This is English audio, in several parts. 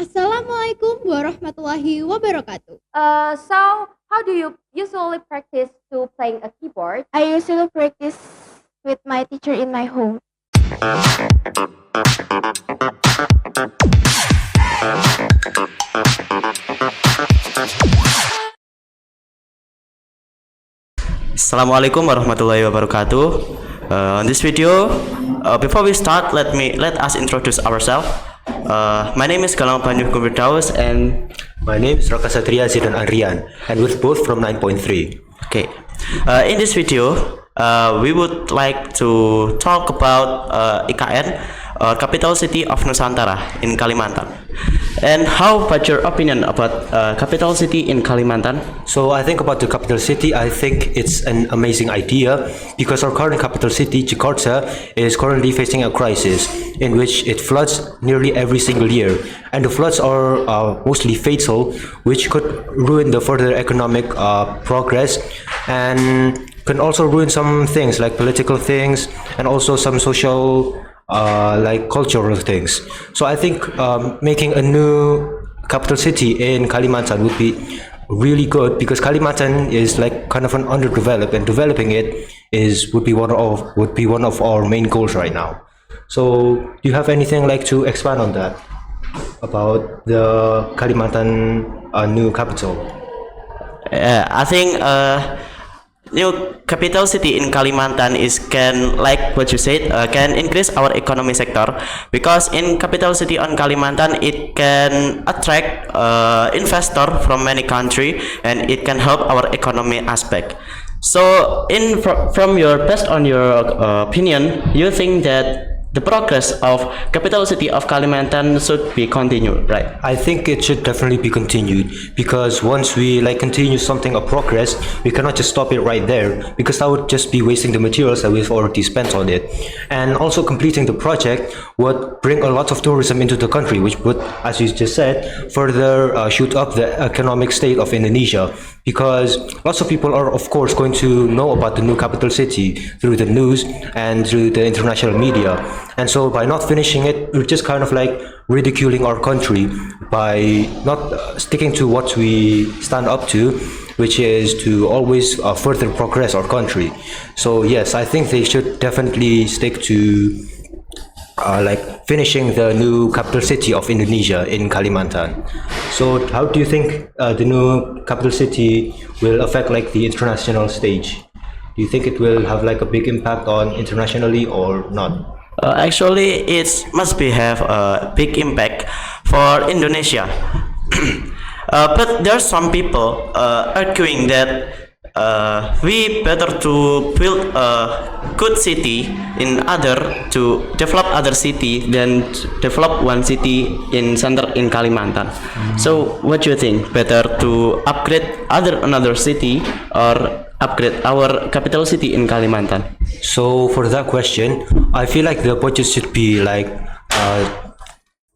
Assalamualaikum warahmatullahi wabarakatuh. So how do you usually practice to playing a keyboard? I usually practice with my teacher in my home. Assalamualaikum warahmatullahi wabarakatuh. In this video, before we start, let us introduce ourselves. My name is Galang Banyu and my name is Rakhasatrya Zidane and we're both from 9.3. okay. In this video, we would like to talk about IKN, or capital city of Nusantara in Kalimantan. And how about your opinion about capital city in Kalimantan? So I think about the capital city, I think it's an amazing idea because our current capital city, Jakarta, is currently facing a crisis in which it floods nearly every single year. And the floods are mostly fatal, which could ruin the further economic progress and can also ruin some things like political things and also some social like cultural things. So I think making a new capital city in Kalimantan would be really good because Kalimantan is like kind of an underdeveloped, and developing it would be one of our main goals right now. So do you have anything like to expand on that about the Kalimantan new capital? I think new capital city in Kalimantan can, like what you said, can increase our economy sector, because in capital city on Kalimantan it can attract investor from many country and it can help our economy aspect. So from your based on your opinion, you think that the progress of capital city of Kalimantan should be continued, right? I think it should definitely be continued because once we like continue something of progress, we cannot just stop it right there because that would just be wasting the materials that we've already spent on it. And also completing the project would bring a lot of tourism into the country, which would, as you just said, further shoot up the economic state of Indonesia, because lots of people are of course going to know about the new capital city through the news and through the international media. And so by not finishing it, we're just kind of like ridiculing our country by not sticking to what we stand up to, which is to always further progress our country. So yes, I think they should definitely stick to like finishing the new capital city of Indonesia in Kalimantan. So how do you think the new capital city will affect like the international stage? Do you think it will have like a big impact on internationally or not? Actually, it must be have a big impact for Indonesia. But there are some people arguing that we better to build a good city to develop other city than to develop one city in center in Kalimantan. So what do you think? Better to upgrade another city or upgrade our capital city in Kalimantan? So for that question, I feel like the budget should be like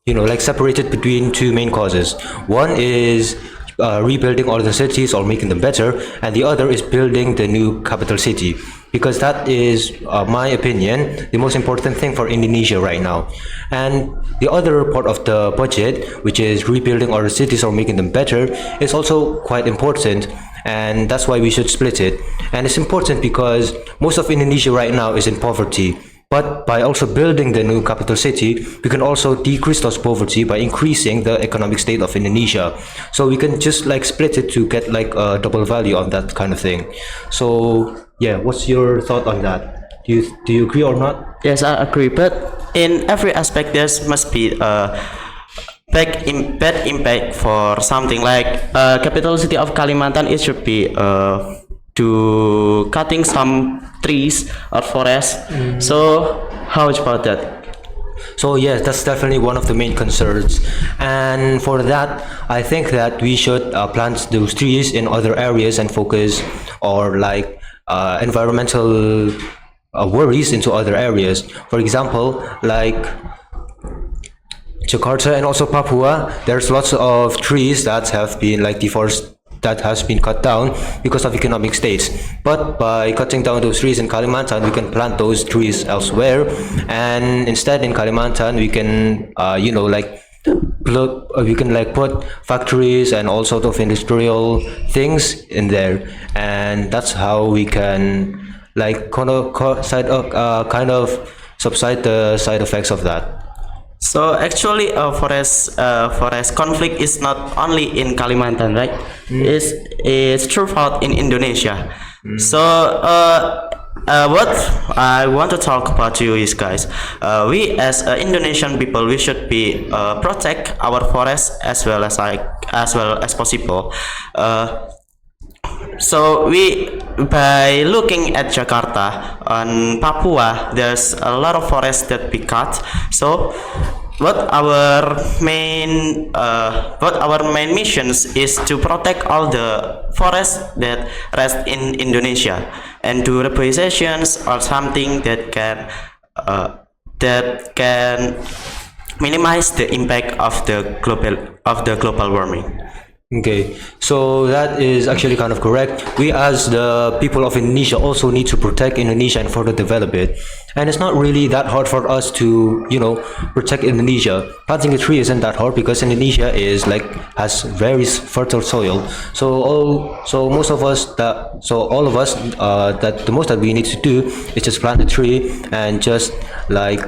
like separated between two main causes. One is rebuilding all the cities or making them better, and the other is building the new capital city, because that is my opinion the most important thing for Indonesia right now. And the other part of the budget, which is rebuilding all the cities or making them better, is also quite important, and that's why we should split it. And it's important because most of Indonesia right now is in poverty. But by also building the new capital city, we can also decrease those poverty by increasing the economic state of Indonesia. So we can just like split it to get like a double value on that kind of thing. So yeah, what's your thought on that? Do you agree or not? Yes, I agree. But in every aspect, there must be a bad impact for something like capital city of Kalimantan. It should be to cutting some trees or forests. So how about that? So yes, that's definitely one of the main concerns, and for that I think that we should plant those trees in other areas and focus or like environmental worries into other areas. For example, like Jakarta and also Papua, there's lots of trees that have been like deforested, that has been cut down because of economic states. But by cutting down those trees in Kalimantan, we can plant those trees elsewhere, and instead in Kalimantan we can like we can like put factories and all sort of industrial things in there, and that's how we can like kind of subside the side effects of that. So actually, forest conflict is not only in Kalimantan, right? It's throughout in Indonesia. So what I want to talk about you is, guys, we as Indonesian people, we should be protect our forests as well as possible. So we, by looking at Jakarta and Papua, there's a lot of forests that we cut. So what our main missions is to protect all the forests that rest in Indonesia, and do reforestations or something that can minimize the impact of the global warming. Okay, so that is actually kind of correct. We as the people of Indonesia also need to protect Indonesia and further develop it. And it's not really that hard for us to, protect Indonesia. Planting a tree isn't that hard because Indonesia has very fertile soil. So all of us that the most that we need to do is just plant a tree and just like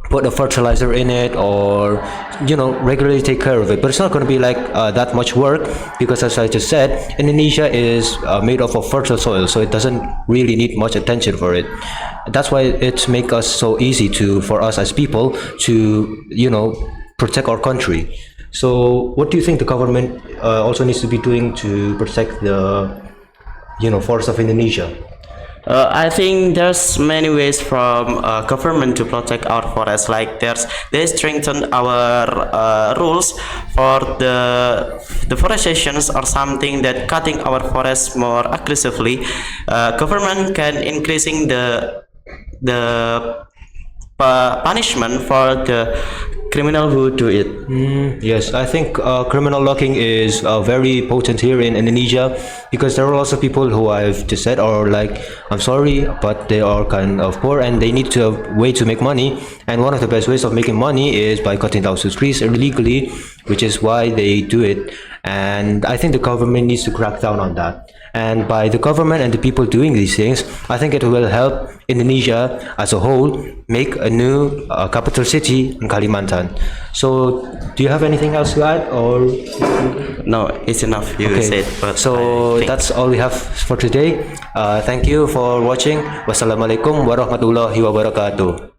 put a fertilizer in it, or regularly take care of it. But it's not going to be like that much work, because as I just said, Indonesia is made up of fertile soil, so it doesn't really need much attention for it. That's why it's make us so easy for us as people to protect our country. So what do you think the government also needs to be doing to protect the forests of Indonesia? I think there's many ways from government to protect our forests. Like they strengthen our rules for the deforestations or something, that cutting our forests more aggressively. Government can increasing the punishment for the criminal who do it. Yes, I think criminal logging is very potent here in Indonesia, because there are lots of people who I've just said are like, I'm sorry, but they are kind of poor and they need to have way to make money. And one of the best ways of making money is by cutting down the trees illegally, which is why they do it. And I think the government needs to crack down on that. And by the government and the people doing these things, I think it will help Indonesia as a whole make a new capital city in Kalimantan. So, do you have anything else to add, or? No, it's enough. You said. But so that's all we have for today. Thank you for watching. Wassalamualaikum warahmatullahi wabarakatuh.